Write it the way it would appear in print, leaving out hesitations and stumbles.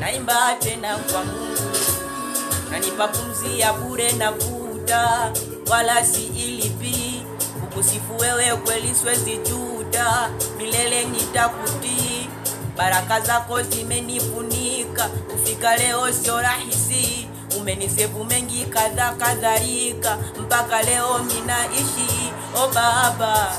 naimba tena kwa Mungu. Nanipa pumzi ya bure na vuta, wala si ilipi. Kukusifu wewe kweli siwezi juta, milele nitakutii. Baraka zako zimenifunika, kufika leo sio rahisi. Umenisevu mengi kadhalika, mpaka leo minaishi. O Baba,